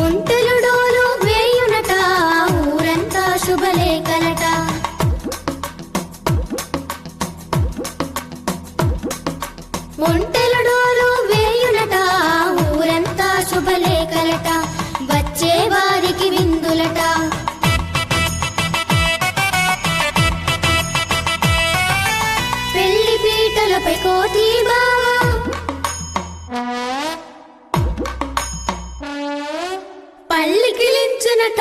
ఒంటెలు డోలు వేయునట ఊరంతా శుభలేఖలట ఒంటెలు డోలు వేయునట ఊరంతా శుభలేఖలట వచ్చే వారికి విందులట పెళ్లి పీటలపై కోతి బావా పల్లికిలించునట